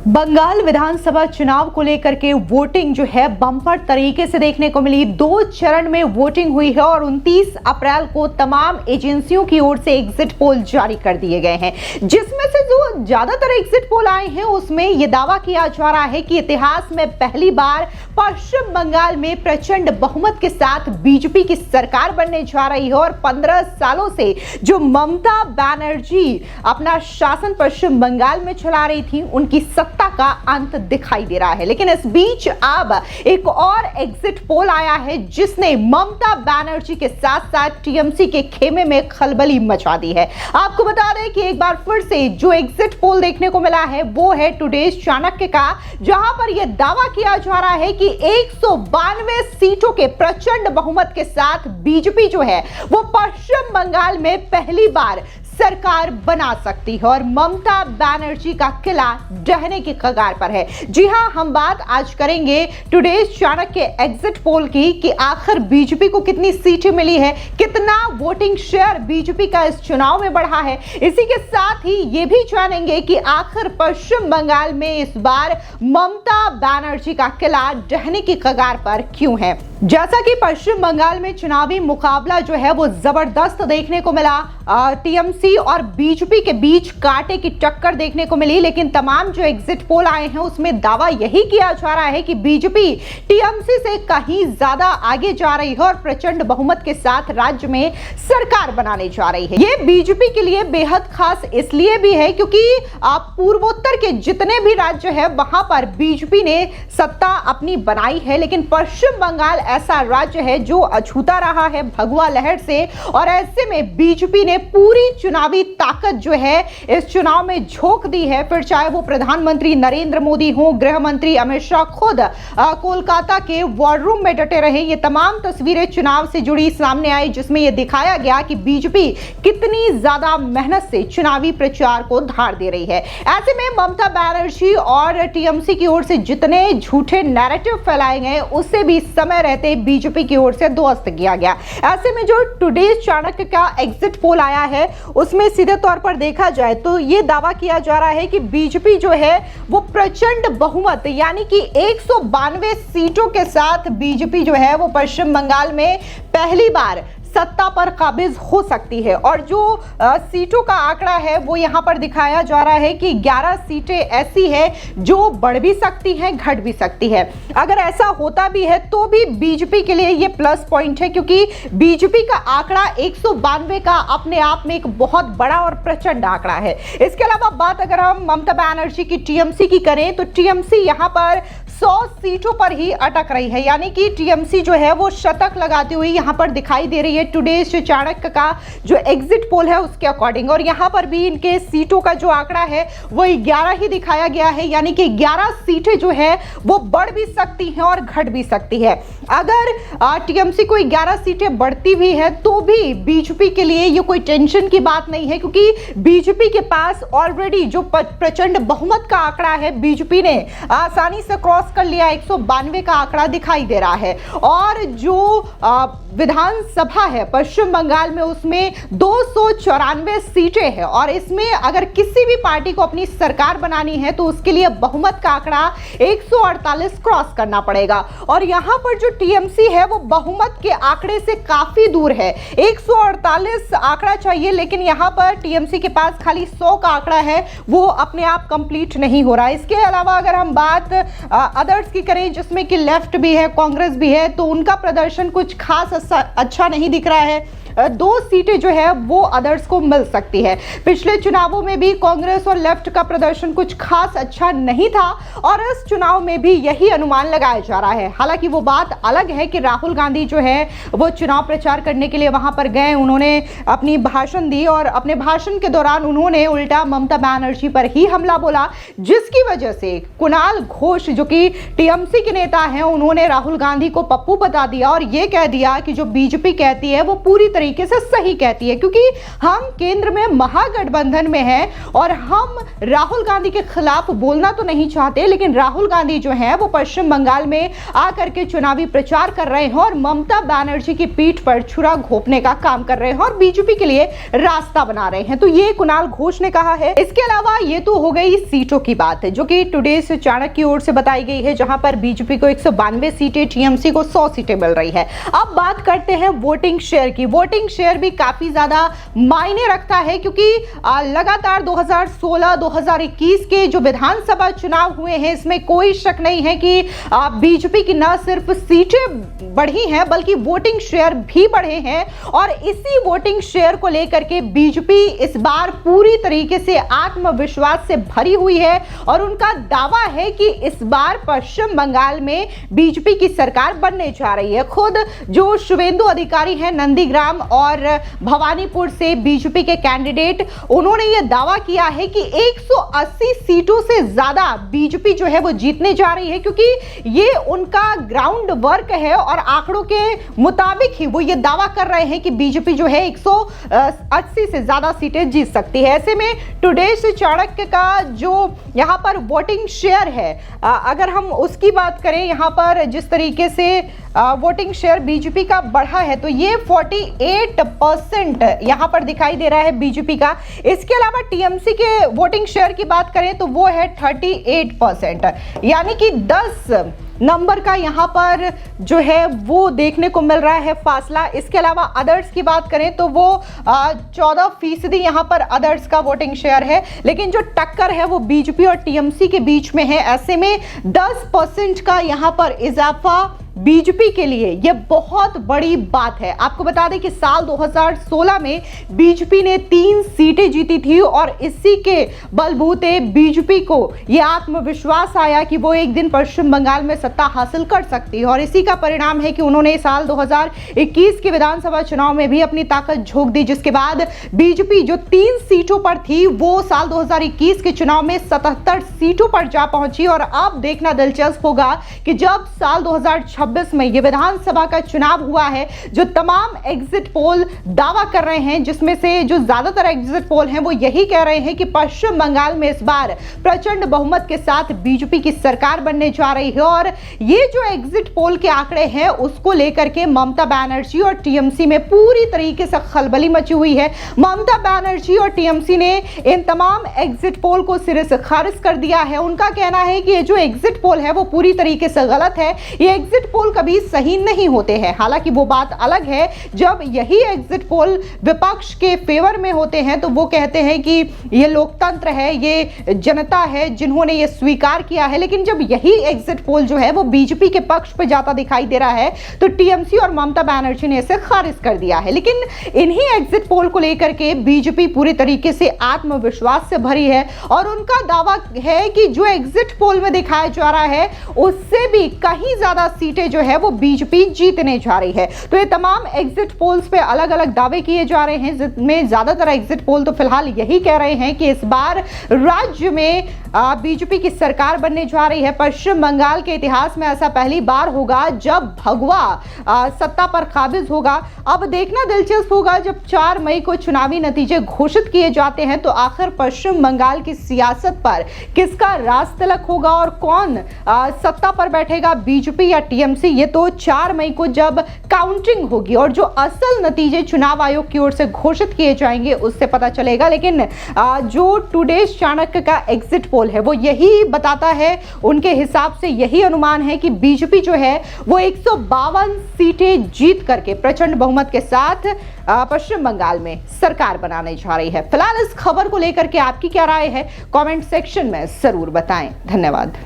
बंगाल विधानसभा चुनाव को लेकर के वोटिंग जो है बम्पर तरीके से देखने को मिली। 2 चरण में वोटिंग हुई है और 29 अप्रैल को तमाम एजेंसियों की ओर से एग्जिट पोल जारी कर दिए गए हैं, जिसमें से जो ज्यादातर एग्जिट पोल आए हैं उसमें यह दावा किया जा रहा है कि इतिहास में पहली बार पश्चिम बंगाल में प्रचंड बहुमत के साथ बीजेपी की सरकार बनने जा रही है और 15 सालों से जो ममता बनर्जी अपना शासन पश्चिम बंगाल में चला रही थी उनकी सत्ता का अंत दिखाई दे रहा है। लेकिन इस बीच अब एक और एग्जिट पोल आया है जिसने ममता बनर्जी के साथ साथ टीएमसी के खेमे में खलबली मचा दी है। आपको बता दें कि एक बार फिर से जो एग्जिट पोल देखने को मिला है वो है टुडेज चाणक्य का, जहां पर यह दावा किया जा रहा है कि 192 सीटों के प्रचंड बहुमत के साथ बीजेपी जो है वो पश्चिम बंगाल में पहली बार सरकार बना सकती है और ममता बनर्जी का किला ढहने की कगार पर है। जी हां, हम बात आज करेंगे टुडेज चाणक्य एग्जिट पोल की कि आखिर बीजेपी को कितनी सीटें मिली है, कितना वोटिंग शेयर बीजेपी का इस चुनाव में बढ़ा है। इसी के साथ ही ये भी जानेंगे कि आखिर पश्चिम बंगाल में इस बार ममता बनर्जी का किला ढहने की कगार पर क्यों है। जैसा कि पश्चिम बंगाल में चुनावी मुकाबला जो है वो जबरदस्त देखने को मिला, टीएमसी और बीजेपी के बीच कांटे की टक्कर देखने को मिली, लेकिन तमाम जो एग्जिट पोल आए हैं उसमें दावा यही किया जा रहा है कि बीजेपी टीएमसी से कहीं ज्यादा आगे जा रही है और प्रचंड बहुमत के साथ राज्य में सरकार बनाने जा रही है। ये बीजेपी के लिए बेहद खास इसलिए भी है क्योंकि पूर्वोत्तर के जितने भी राज्य है वहां पर बीजेपी ने सत्ता अपनी बनाई है, लेकिन पश्चिम बंगाल ऐसा राज्य है जो अछूता रहा है भगवा लहर से और ऐसे में बीजेपी ने पूरी चुनावी ताकत जो है इस चुनाव में झोंक दी है। फिर चाहे वो प्रधानमंत्री नरेंद्र मोदी हो, गृह मंत्री अमित शाह खुद कोलकाता के वॉर रूम में डटे रहे। ये तमाम तस्वीरें चुनाव से जुड़ी सामने आई जिसमें यह दिखाया गया कि बीजेपी कितनी ज्यादा मेहनत से चुनावी प्रचार को धार दे रही है। ऐसे में ममता बनर्जी और टीएमसी की ओर से जितने झूठे नैरेटिव फैलाए गए उससे भी समय रहते बीजेपी की ओर से ध्वस्त किया गया। ऐसे में जो टुडेज चाणक्य का एग्जिट पोल आया है उसमें सीधे तौर पर देखा जाए तो यह दावा किया जा रहा है कि बीजेपी जो है वो प्रचंड बहुमत यानी कि 192 सीटों के साथ बीजेपी जो है वो पश्चिम बंगाल में पहली बार सत्ता पर काबिज हो सकती है। और जो सीटों का आंकड़ा है वो यहां पर दिखाया जा रहा है कि 11 सीटें ऐसी है जो बढ़ भी सकती हैं, घट भी सकती है। अगर ऐसा होता भी है तो भी बीजेपी के लिए ये प्लस पॉइंट है क्योंकि बीजेपी का आंकड़ा 192 का अपने आप में एक बहुत बड़ा और प्रचंड आंकड़ा है। इसके अलावा बात अगर हम ममता बनर्जी की टीएमसी की करें तो टीएमसी यहां पर 100 सीटों पर ही अटक रही है, यानी कि टीएमसी जो है वो शतक लगाती हुई यहां पर दिखाई दे रही है टुडेज चाणक्य का जो एग्जिट पोल है उसके अकॉर्डिंग। और यहां पर भी इनके सीटों का जो आंकड़ा है वो 11 ही दिखाया गया है, यानी कि 11 सीटें जो है वो बढ़ भी सकती हैं और घट भी सकती है। अगर टीएमसी को 11 सीटें बढ़ती भी है तो भी बीजेपी के लिए ये कोई टेंशन की बात नहीं है क्योंकि बीजेपी के पास ऑलरेडी जो प्रचंड बहुमत का आंकड़ा है बीजेपी ने आसानी से क्रॉस कर लिया। 192 का आंकड़ा दिखाई दे रहा है और जो विधानसभा है पश्चिम बंगाल में उसमें 294 सीटें हैं और इसमें अगर किसी भी पार्टी को अपनी सरकार बनानी है तो उसके लिए बहुमत का आंकड़ा 148 क्रॉस करना पड़ेगा और यहां पर जो टीएमसी है वो बहुमत के आंकड़े से काफी दूर है। 148 आंकड़ा चाहिए लेकिन यहां पर टीएमसी के पास खाली 100 का आंकड़ा है, वो अपने आप कंप्लीट नहीं हो रहा। इसके अलावा अगर हम बात अदर्स की करें जिसमें कि लेफ्ट भी है, कांग्रेस भी है, तो उनका प्रदर्शन कुछ खास अच्छा नहीं दिख रहा है। 2 सीटें जो है वो अदर्स को मिल सकती है। पिछले चुनावों में भी कांग्रेस और लेफ्ट का प्रदर्शन कुछ खास अच्छा नहीं था और इस चुनाव में भी यही अनुमान लगाया जा रहा है। हालांकि वो बात अलग है कि राहुल गांधी जो है वो चुनाव प्रचार करने के लिए वहां पर गए, उन्होंने अपनी भाषण दी और अपने भाषण के दौरान उन्होंने उल्टा ममता बनर्जी पर ही हमला बोला, जिसकी वजह से कुणाल घोष जो कि टीएमसी के नेता हैं उन्होंने राहुल गांधी को पप्पू बता दिया और ये कह दिया कि जो बीजेपी कहती है वो पूरी तरीके से सही कहती है, क्योंकि हम केंद्र में महागठबंधन में हैं और हम राहुल गांधी के खिलाफ बोलना तो नहीं चाहते, लेकिन राहुल गांधी जो है वो पश्चिम बंगाल में आकर के चुनावी प्रचार कर रहे हैं और ममता बनर्जी की पीठ पर छुरा घोंपने का काम कर रहे हैं और बीजेपी के लिए रास्ता बना रहे हैं। तो ये कुणाल घोष ने कहा है। इसके अलावा ये तो हो गई सीटों की बात है, जो कि टुडे से चाणक्य की ओर से बताई गई है, जहां पर बीजेपी को 192 सीटें, टीएमसी को 100 सीटें मिल रही है। अब बात करते हैं वोटिंग शेयर की। वोटिंग शेयर भी काफी ज्यादा मायने रखता है, क्योंकि लगातार 2016-2021 के जो विधानसभा चुनाव हुए हैं, इसमें कोई शक नहीं है कि बीजेपी की न सिर्फ सीटें बढ़ी हैं बल्कि वोटिंग शेयर भी बढ़े हैं। और इसी वोटिंग शेयर को लेकर के बीजेपी इस बार पूरी तरीके से आत्मविश्वास से भरी हुई है और उनका दावा है कि इस बार पश्चिम बंगाल में बीजेपी की सरकार बनने जा रही है। खुद जो शुवेंदु अधिकारी हैं नंदीग्राम और भवानीपुर से बीजेपी के कैंडिडेट, उन्होंने यह दावा किया है कि 180 सीटों से ज्यादा बीजेपी जो है वो जीतने जा रही है, क्योंकि ये उनका ग्राउंड वर्क है और आंकड़ों के मुताबिक ही वो ये दावा कर रहे हैं कि बीजेपी जो है 180 से ज्यादा सीटें जीत सकती है। ऐसे में टुडे से चाणक्य का जो यहां पर वोटिंग शेयर है, अगर हम उसकी बात करें, यहां पर जिस तरीके से वोटिंग शेयर बीजेपी का बढ़ा है, तो ये 48% यहां पर दिखाई दे रहा है बीजेपी का। इसके अलावा टीएमसी के वोटिंग शेयर की बात करें तो वो है 38%, यानी कि 10 नंबर का यहां पर जो है वो देखने को मिल रहा है फासला। इसके अलावा अदर्स की बात करें तो वो 14% यहां पर अदर्स का वोटिंग शेयर है, लेकिन जो टक्कर है वो बीजेपी और टीएमसी के बीच में है। ऐसे में 10% का यहां पर इजाफा बीजेपी के लिए यह बहुत बड़ी बात है। आपको बता दें कि साल 2016 में बीजेपी ने 3 सीटें जीती थी और इसी के बलबूते बीजेपी को यह आत्मविश्वास आया कि वो एक दिन पश्चिम बंगाल में सत्ता हासिल कर सकती है और इसी का परिणाम है कि उन्होंने साल 2021 के विधानसभा चुनाव में भी अपनी ताकत झोंक दी, जिसके बाद बीजेपी जो 3 सीटों पर थी वो साल 2021 के चुनाव में 77 सीटों पर जा पहुंची। और अब देखना दिलचस्प होगा कि जब साल 2026 में ये विधानसभा का चुनाव हुआ है, जो तमाम एग्जिट पोल दावा कर रहे हैं, जिसमें से जो ज्यादातर एग्जिट पोल हैं वो यही कह रहे हैं कि पश्चिम बंगाल में इस बार प्रचंड बहुमत के साथ बीजेपी की सरकार बनने जा रही है। और ये जो एग्जिट पोल के आंकड़े हैं उसको लेकर के ममता बनर्जी और टीएमसी में पूरी तरीके से खलबली मची हुई है। ममता बनर्जी और टीएमसी ने इन तमाम एग्जिट पोल को सिरे से खारिज कर दिया है। उनका कहना है कि ये जो एग्जिट पोल है वो पूरी तरीके से गलत है, ये एग्जिट पोल कभी सही नहीं होते हैं। हालांकि वो बात अलग है जब यही एग्जिट पोल विपक्ष के फेवर में होते हैं, तो वो कहते हैं कि ये लोकतंत्र है, ये जनता है जिन्होंने ये स्वीकार किया है। लेकिन जब यही एग्जिट पोल जो है वो बीजेपी के पक्ष पे जाता दिखाई दे रहा है, तो टीएमसी और ममता बनर्जी ने इसे खारिज कर दिया है। लेकिन इन्हीं एग्जिट पोल को लेकर के बीजेपी पूरी तरीके से आत्मविश्वास से भरी है और उनका दावा है कि जो एग्जिट पोल में दिखाया जा रहा है उससे भी कहीं ज्यादा सीटें जो है वो बीजेपी जीतने जा रही है। तो ये तमाम एग्जिट पोल्स पे अलग अलग दावे किए जा रहे हैं, जिसमें ज्यादातर एग्जिट पोल तो फिलहाल यही कह रहे हैं कि इस बार राज्य में बीजेपी की सरकार बनने जा रही है। पश्चिम बंगाल के इतिहास में ऐसा पहली बार होगा जब भगवा सत्ता पर काबिज होगा। अब देखना दिलचस्प होगा जब 4 मई को चुनावी नतीजे घोषित किए जाते हैं तो आखिर पश्चिम बंगाल की सियासत पर किसका राज तिलक होगा और कौन सत्ता पर बैठेगा, बीजेपी या टीएमसी। ये तो 4 मई को जब काउंटिंग होगी और जो असल नतीजे चुनाव आयोग की ओर से घोषित किए जाएंगे उससे पता चलेगा। लेकिन जो टुडे चाणक्य का एग्जिट पोल है वो यही बताता है, उनके हिसाब से यही अनुमान है कि बीजेपी जो है वो 152 सीटें जीत करके प्रचंड बहुमत के साथ पश्चिम बंगाल में सरकार बनाने जा रही है। फिलहाल इस खबर को लेकर के आपकी क्या राय है, कमेंट सेक्शन में जरूर बताएं। धन्यवाद।